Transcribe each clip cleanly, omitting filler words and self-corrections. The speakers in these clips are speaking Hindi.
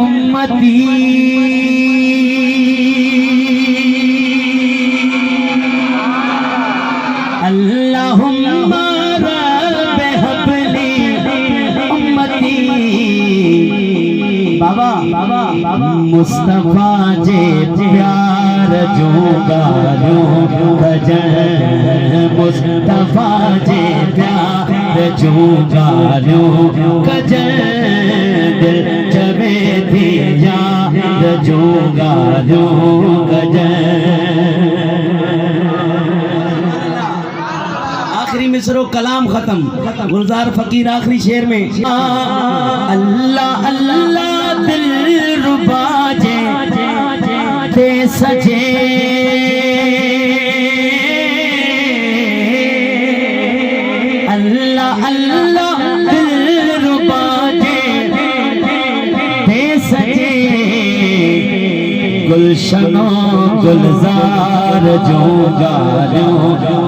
उम्मती अल्लाहुम्मा रब्बे हबली उम्मती। बाबा मुस्तफा जे प्यार जो गालो गजन, मुस्तफा जे प्यार जो गालो गजन, दिल जबे थी याद जो गालो गजन। आखिरी मिसरो कलाम खत्म। गुलजार फकीर आखिरी शेर में अल्लाह अल्लाह दिल रुबा जे दे सजे, अल्लाह अल्लाह दिल रुबा जे दे सजे, गुलशनो गुलजार जो गालो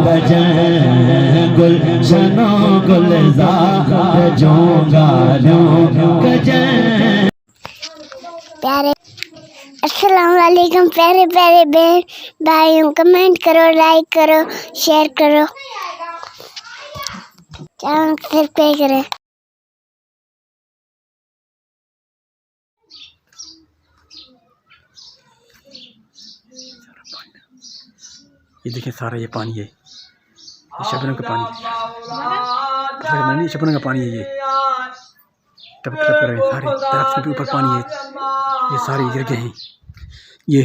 गजन, गुलशनो गुलजार जो गालो गजन। प्यारे अस्सलाम वालेकुम प्यारे प्यारे बहन भाइयों, कमेंट करो, लाइक करो, शेयर करो, चैनल सब्सक्राइब करें। ये देखिए सारा ये पानी है, ये शबनम का पानी, शबनम का पानी है। ये टपक टपक कर रहे हैं, सारे दरख्त के ऊपर पानी है, ये सारे गिर गए हैं। ये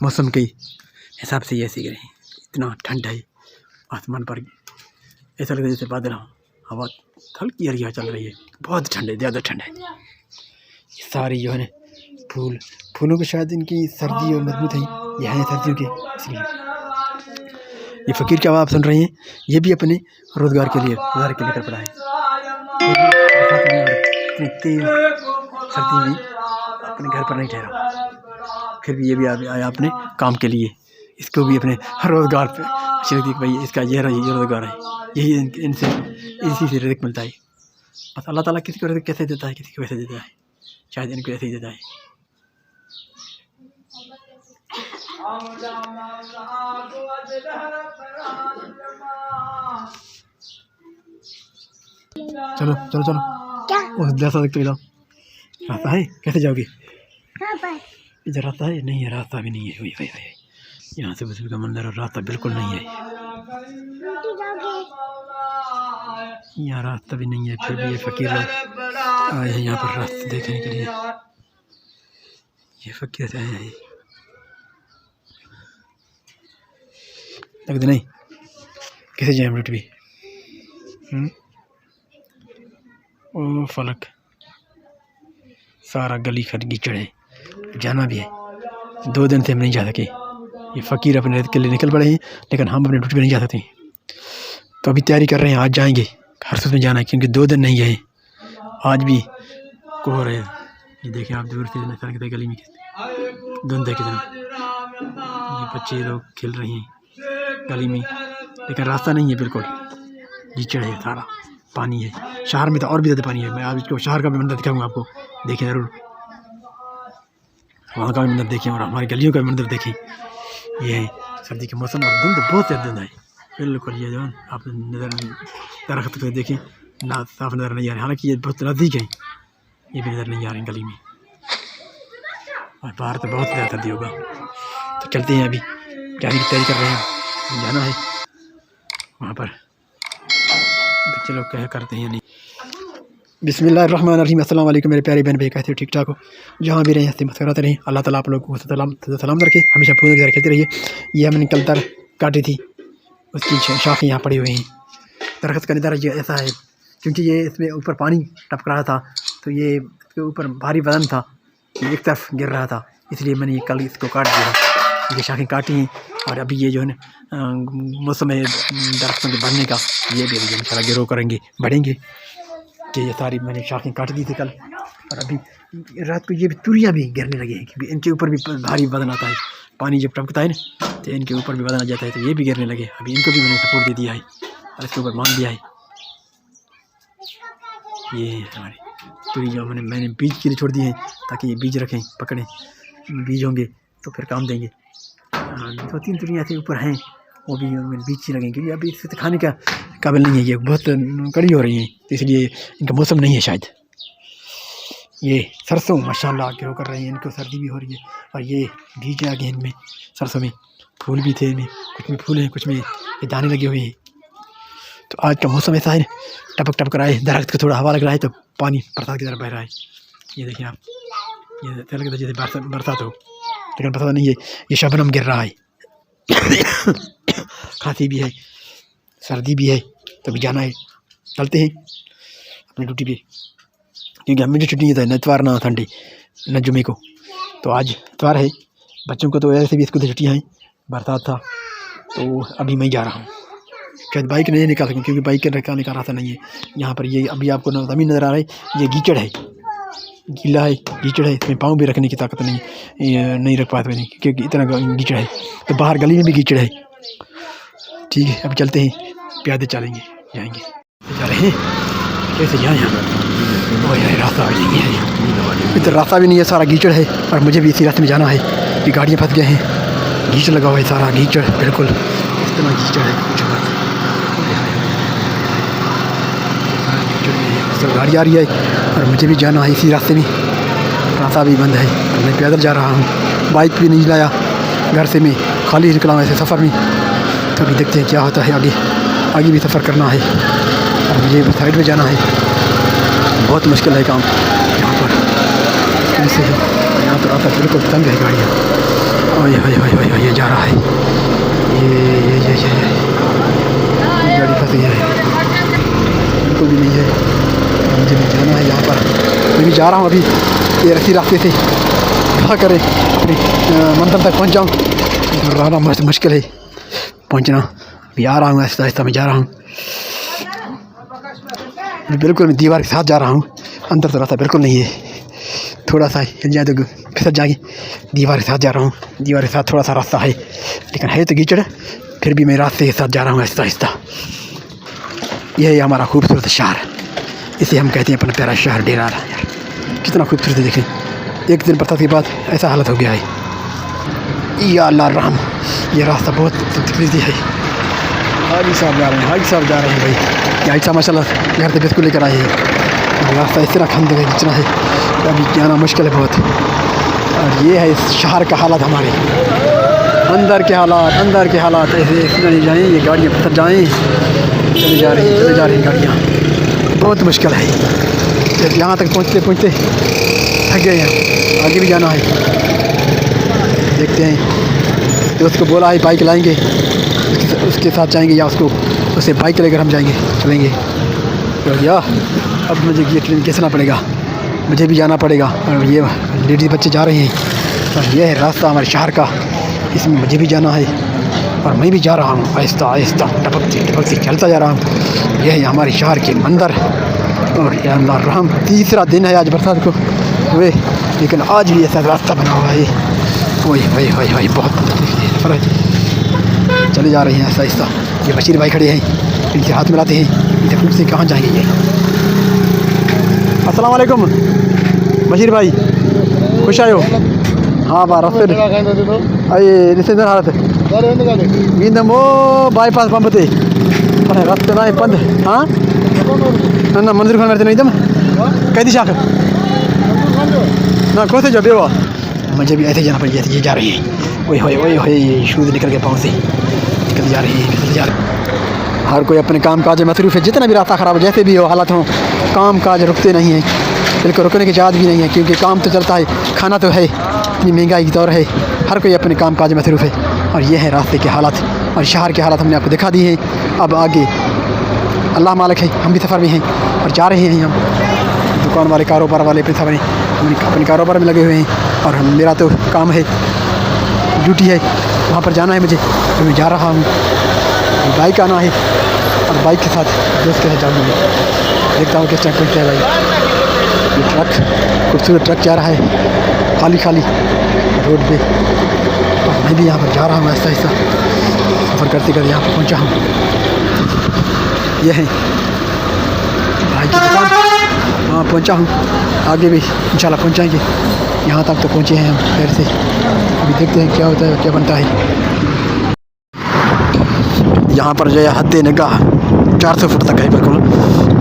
मौसम के हिसाब से ये ऐसे गिरे हैं। इतना ठंड है आसमान पर, ऐसा लगता है जैसे बादल हो, हवा हल्की हल्की चल रही है, बहुत ठंड है, ज़्यादा ठंड है। ये सारे जो है ना फूलों के शायद इनकी सर्दी और मजबूत है, ये हैं सर्दियों के, इसलिए ये फ़कीर की आवाज़ सुन रही हैं। ये भी अपने रोज़गार के लिए कर पड़ा है। इतनी तेज सर्दी में अपने घर पर नहीं ठहरा, फिर भी ये भी आया अपने काम के लिए। इसको भी अपने रोज़गार पे अच्छी लगती है कि भाई इसका ये रोज़गार है, यही इनसे इसी से रिज़्क़ मिलता है। बस अल्लाह ताला किसी को रिज़्क़ कैसे देता है, किसी को वैसे देता है, शायद इनको ऐसे ही देता है। चलो चलो चलो, क्या उस जैसा देखते जाओ। रास्ता है, कैसे जाओगे? कहाँ पर? इधर रास्ता है? नहीं है, रास्ता भी नहीं है। वही यहाँ से बस का मंदिर और रास्ता बिल्कुल नहीं है, यहाँ रास्ता भी नहीं है। फिर भी ये फ़कीर लोग आए हैं यहाँ पर रास्ता देखने के लिए। ये फ़कीर से आए हैं, लगते नहीं कैसे जाए हम भी। ओ फलक, सारा गली खत कीचड़ है, जाना भी है। 2 दिन से हम नहीं जा सके। ये फ़कीर अपने रिज़्क़ के लिए निकल पड़े हैं, लेकिन हम अपने ड्यूटी पे नहीं जा सकते। तो अभी तैयारी कर रहे हैं, आज जाएंगे, हर सूरत में जाना है, क्योंकि 2 दिन नहीं गए। आज भी कोहर है, ये देखें आप दूर से सड़क गली में धुंध है कितना। ये बच्चे लोग खेल रहे हैं गली में, लेकिन रास्ता नहीं है, बिल्कुल कीचड़ है, सारा पानी है। शहर में तो और भी ज़्यादा पानी है। मैं आज इसको शहर का भी मंदिर दिखाऊंगा आपको, देखें ज़रूर, वहाँ का भी मंदिर देखें और हमारी गलियों का भी मंदिर देखें। ये है सर्दी के मौसम और धुंध, बहुत ज़्यादा धुंध है बिल्कुल। ये जो आप नज़र दरख्त पे देखें ना, साफ नज़र नहीं आ रहे, हालांकि ये बहुत नज़दीक है, ये भी नज़र नहीं आ रहे गली में। और बाहर तो बहुत ज़्यादा सर्दी होगा। तो चलते हैं, अभी जाने की तैयारी कर रहे हैं, जाना है वहाँ पर। बच्चे लोग क्या करते हैं नहीं। बिस्मिल्लाहिर्रहमानिर्रहीम। अस्सलाम वालेकुम मेरे प्यारे बहन भाई, कैसे हो? ठीक ठाक हो? जहाँ भी रहें हंसते मस्कराते रहें। अल्लाह ताला आप लोगों को सलाम रखे, हमेशा फूलों की तरह खेलते रहिए। ये हमने कल तर काटी थी, उसकी शाखें यहाँ पड़ी हुई हैं। दरख्त का नज़ारा ये ऐसा है, क्योंकि ये इसमें ऊपर पानी टपक रहा था, तो ये इसके ऊपर भारी वजन था, ये एक तरफ गिर रहा था, इसलिए मैंने ये कल इसको काट दिया। ये शाखें काटी हैं, और अभी ये जो है ना मौसम है दरख्तों के बढ़ने का, ये भी अभी इंशाल्लाह ग्रो करेंगे, बढ़ेंगे। कि ये सारी मैंने शाखें काट दी थी कल, और अभी रात को ये भी तुरियाँ भी गिरने लगी हैं, क्योंकि इनके ऊपर भी भारी वजन आता है। पानी जब टपकता है ना, तो इनके ऊपर भी वजन आ जाता है, तो ये भी गिरने लगे। अभी इनको भी मैंने सपोर्ट दे दिया है और इसके ऊपर बांध दिया है। ये हमारे तुरी जो मैंने बीज के लिए छोड़ दिए हैं ताकि ये बीज रखें, पकड़ें, बीज होंगे तो फिर काम देंगे। 2-3 तुरियाँ ऐसे ऊपर हैं, वो भी बीज ही लगेंगे क्योंकि अभी इससे तो खाने का काबिल नहीं है, ये बहुत कड़ी हो रही हैं, तो इसलिए इनका मौसम नहीं है शायद। ये सरसों माशाल्लाह ग्रो कर रही हैं, इनको सर्दी भी हो रही है और ये बीज आ गए इनमें, सरसों में फूल भी थे, इनमें कुछ में फूल हैं, कुछ में ये दाने लगे हुए हैं। तो आज का मौसम ऐसा है, टपक टपक रहा है, दरख्त को थोड़ा हवा लग रहा है तो पानी बरसात की तरफ बह रहा है। ये देखिए आप, ये ऐसा लगता है जैसे बरसात हो, लेकिन बरसात नहीं है, ये शबनम गिर रहा है। खांसी भी है, सर्दी भी है, तो भी जाना है, चलते हैं अपनी ड्यूटी पे, क्योंकि हमें जो छुट्टी नहीं था, न इतवार ना संडे न जुमे को, तो आज इतवार है। बच्चों को तो ऐसे भी स्कूल से छुट्टियाँ हैं, बरसात था तो अभी मैं जा रहा हूँ। शायद बाइक नहीं निकाल सकूँ क्योंकि बाइक निकालने का रास्ता नहीं है यहाँ पर। ये अभी आपको ज़मीन नज़र आ रहा है, ये कीचड़ है, गीला है, कीचड़ है, इसमें पाँव भी रखने की ताकत नहीं, ये नहीं रख पाते नहीं क्योंकि इतना कीचड़ है। तो बाहर गली में भी कीचड़ है। ठीक है, अब चलते हैं, प्यादे चलेंगे, जाएंगे, जा रहे हैं, कैसे जाएँ यहाँ पर? रास्ता भी नहीं है, इधर रास्ता भी नहीं है, सारा कीचड़ है और मुझे भी इसी रास्ते में जाना है। ये गाड़ियाँ फंस गए हैं, कीचड़ लगा हुआ है, सारा कीचड़, बिल्कुल इतना कीचड़ है, कुछ बात। सब गाड़ी आ रही है और मुझे भी जाना है इसी रास्ते में, रास्ता भी बंद है और मैं पैदल जा रहा हूँ, बाइक भी नहीं लाया घर से, मैं खाली निकला हूँ ऐसे सफ़र में। तो अभी देखते हैं क्या होता है, आगे भी सफ़र करना है और मुझे साइड में जाना है। बहुत मुश्किल है काम यहाँ पर, इससे यहाँ पर आता बिल्कुल तंग है गाड़ियाँ। ओए ये जा रहा है, ये गाड़ी फंसी है, बिल्कुल भी नहीं है, मुझे भी जाना है यहाँ पर। मैं भी जा रहा हूँ अभी ये रस्सी रास्ते से, क्या करें अपनी मंजिल तक पहुँच जाऊँ, रहना मुश्किल है पहुँचना। अभी आ रहा हूँ, आहिस्ता आहिस्ता मैं जा रहा हूँ, बिल्कुल मैं दीवार के साथ जा रहा हूँ, अंदर तो रास्ता बिल्कुल नहीं है, थोड़ा सा हिल जाए तो फिसल जाएंगे। दीवार के साथ जा रहा हूँ, दीवार के साथ थोड़ा सा रास्ता है, लेकिन है तो कीचड़, फिर भी मैं रास्ते के साथ जा रहा हूँ आहिस्ता आहिस्ता। यह है हमारा खूबसूरत शहर, इसे हम कहते हैं अपना प्यारा शहर डेरा। यार कितना खूबसूरत है, देखें, एक दिन बरसात के बाद ऐसा हालत हो गया है। या अल्लाह राम, ये रास्ता बहुत तकलीफी है। हाजी साहब जा रहे हैं, हाजी साहब जा रहे हैं भाई, हाजी साहब माशाल्लाह घर से बिस्कुट लेकर आए हैं। रास्ता इस तरह खंद है, इतना है, अभी जाना मुश्किल है बहुत। और ये है इस शहर का हालत, हमारे अंदर के हालात ऐसे इतना नहीं जाएँ, ये गाड़ियाँ फंस जाएँ, चले जा रही हैं गाड़ियाँ, बहुत मुश्किल है। यहाँ तक पहुँचते थक गए हैं, आगे भी जाना है, देखते हैं। दोस्त को बोला है बाइक लाएंगे, उसके साथ जाएंगे या उससे बाइक लेकर हम चलेंगे। तो या अब मुझे ये ट्रेन खींचना पड़ेगा, मुझे भी जाना पड़ेगा। और ये लेडीज़ बच्चे जा रहे हैं और ये है रास्ता हमारे शहर का, इसमें मुझे भी जाना है और मैं भी जा रहा हूँ आहिस्ता आहिस्ता, टपकते चलता जा रहा हूँ। यह है हमारे शहर के मंदिर। और या अल्लाह रहम, तीसरा दिन है आज बरसात को हुए, लेकिन आज भी ऐसा रास्ता बना हुआ है। वही बहुत चले जा रहे हैं ऐसा आहिस्ता। ये बशीर भाई खड़े हैं, इनके हाथ मिलाते हैं, इनके से कहाँ जाएंगे ये। अस्सलाम वालेकुम बशीर भाई, खुश आयो? हाँ बा रास्ते अये निश्चित हालत वो बाईपास पंप थे रास्ते ना बंद। हाँ ना मंदिर खान मेरे एकदम कैदी शाख ना कौन से जो बेवा, मुझे भी ऐसे जाना पड़ गया, ये जा रही है। ओए शूज निकल गए पाँव से, निकल जा रही है। हर कोई अपने काम काज में मसरूफ़ है, जितना भी रास्ता ख़राब हो, जैसे भी हो हालत हो, काम काज रुकते नहीं हैं, बिल्कुल रुकने की इजाज़त भी नहीं है, क्योंकि काम तो चलता है, खाना तो है, इतनी महंगाई की दौर है, हर कोई अपने काम काज में मसरूफ़ है। और ये है रास्ते के हालात और शहर के हालात हमने आपको दिखा दिए हैं। अब आगे अल्लाह मालिक है, हम भी सफ़र में हैं और जा रहे हैं। हम दुकान वाले, कारोबार वाले अपने कारोबार में लगे हुए हैं और मेरा तो काम है, ड्यूटी है, वहाँ पर जाना है मुझे, तो मैं जा रहा हूँ। बाइक आना है और बाइक के साथ दोस्त के साथ जाऊँगा, देखता हूँ किस टाइम पहुँचता है भाई। ये ट्रक, खूबसूरत ट्रक जा रहा है खाली रोड पे, और मैं भी यहाँ पर जा रहा हूँ आहिस्ता आहिस्ता, सफ़र करते करते यहाँ पर पहुँचा हूँ। यह है भाई की दुकान, हाँ पहुँचा हूँ, आगे भी इंशाल्लाह पहुँचाएँगे। यहाँ तक तो पहुँचे हैं हम खैर से। अभी देखते हैं क्या होता है, क्या बनता है। यहाँ पर जो है हद निगाह 400 फुट तक है, बिल्कुल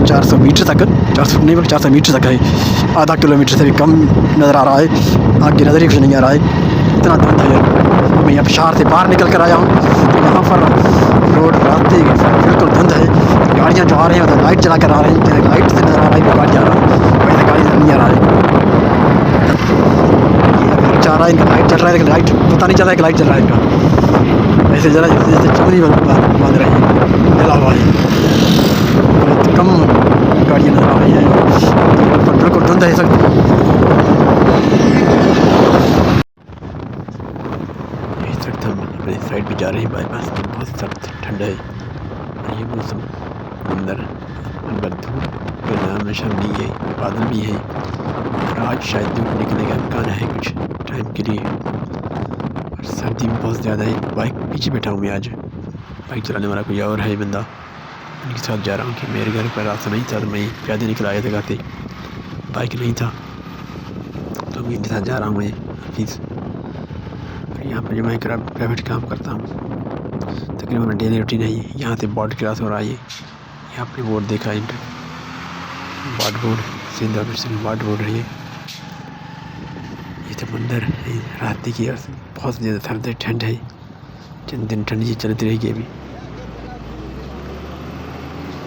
400 मीटर तक, 400 फुट नहीं बल्कि 400 मीटर तक है। आधा किलोमीटर से भी कम नज़र आ रहा है, आगे नज़र ही कुछ नहीं आ रहा है, इतना धुंध है। मैं यहाँ शहर से बाहर निकल कर आया हूँ, यहाँ पर रोड रास्ते बिल्कुल धुंध है। गाड़ियाँ जो आ रही हैं तो लाइट जला कर आ रही हैं, लाइट से नज़र आ रहा है कि गाड़ी आ रहा है, वैसे गाड़ी नज़र नहीं आ रहा है। चाह रहा है इनका लाइट चल रहा है, लेकिन लाइट पता नहीं चल रहा है कि लाइट चल रहा है इनका, ऐसे जरा जैसे चमनी बांध रही है, जला हुआ है। बहुत कम गाड़ियाँ नजर आ रही हैं, पर बिल्कुल धुंध है सब। इस वक्त हम अपने साइड पे जा रहे हैं, बाईपास में बहुत सख्त ठंड है और ये मौसम अंदर धूप का नाम नशा नहीं है, बादल भी है और आज शायद धूप निकलने का इम्कान है कुछ टाइम के लिए। और सर्दी भी बहुत ज़्यादा है। बाइक पीछे बैठा हूँ मैं, आज बाइक चलाने वाला कोई और है बंदा, उनके साथ जा रहा हूँ कि मेरे घर पर रास्ता नहीं था तो मैं पैदल निकल आया था, गाते बाइक नहीं था तो मैं इनके साथ जा रहा हूँ मैं ऑफिस। यहाँ पर जो मैं प्राइवेट काम करता हूँ, तकरीबन मेरा डेली रूटीन है। यहाँ से बोर्ड क्लास हो रहा है, यहाँ पर बोर्ड देखा, inter board Sindh ward board है। ये तो मंदिर है रात की, और बहुत ज़्यादा सर्द ठंड है, चंद दिन ठंड ही चलती रहेगी। अभी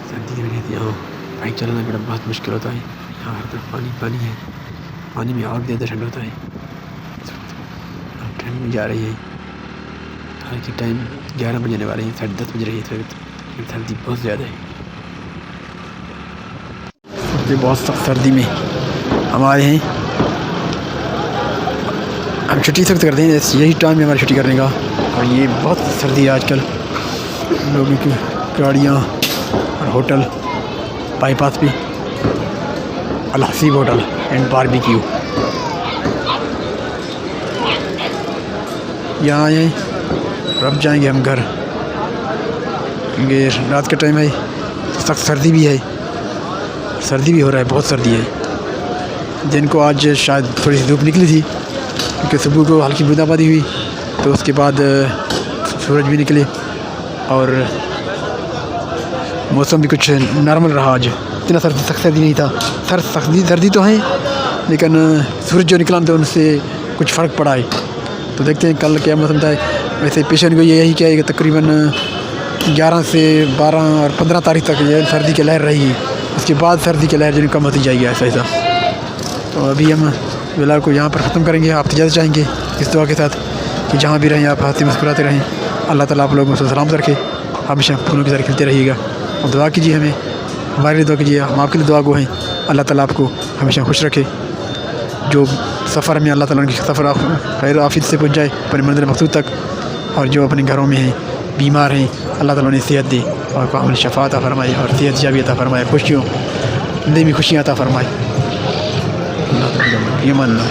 सर्दी की वजह से यहाँ बाइक चलाना बड़ा बहुत मुश्किल होता है। यहाँ हर तरफ पानी पानी है, पानी में और ज़्यादा ठंड होता है। ठंड में जा रही है, हाल के टाइम 11 बजने वाले हैं, 10:30 बज रही है, लेकिन सर्दी बहुत ज़्यादा है। सर्दी बहुत सख्त सर्दी में हमारे हैं, हम छुट्टी सख्त करते हैं, यही टाइम है हमारी छुट्टी करने का। और ये बहुत सर्दी है आजकल, लोगों की गाड़ियाँ और होटल बाईपास पे अल हसीब होटल एंड बारबेक्यू, यहाँ आए अब जाएंगे हम घर, क्योंकि रात का टाइम है, सख्त सर्दी भी है, सर्दी भी हो रहा है, बहुत सर्दी है। दिन को आज शायद थोड़ी सी धूप निकली थी, क्योंकि सुबह को हल्की बूंदाबांदी हुई, तो उसके बाद सूरज भी निकले और मौसम भी कुछ नॉर्मल रहा। आज इतना सख्त सर्दी नहीं था, सर्दी तो है, लेकिन सूरज जो निकला तो उनसे कुछ फ़र्क पड़ा है। तो देखते हैं कल क्या मौसम था। वैसे पेशन को यही क्या है कि तकरीबन 11 से 12 और 15 तारीख तक ये सर्दी की लहर रहेगी, उसके बाद सर्दी की लहर जो कम होती जाएगी ऐसा ऐसा। तो अभी हम व्लॉग को यहाँ पर ख़त्म करेंगे। आप इजाज़त चाहेंगे इस दुआ के साथ कि जहाँ भी रहें आप हंसते मुस्कुराते रहें, अल्लाह ताला आप लोगों को सलामत रखे, हमेशा फूलों की तरह खिलते रहिएगा। और दुआ कीजिए, हमें हमारे लिए दुआ कीजिए, हम आपके लिए दुआ गो हैं। अल्लाह ताला आपको हमेशा खुश रखे, जो सफ़र में अल्लाह ताला उनकी सफ़र खैर आफियत से पहुँच जाए अपने मंज़िल मक़सूद तक, और जो अपने घरों में हैं बीमार हैं अल्लाह ताला उन्हें सेहत दे और कामिल शफ़ा अता फ़रमाए और सेहत याबी अता फ़रमाए, खुशियों ज़िंदगी में खुशियाँ अता फ़रमाए। ये मानना है।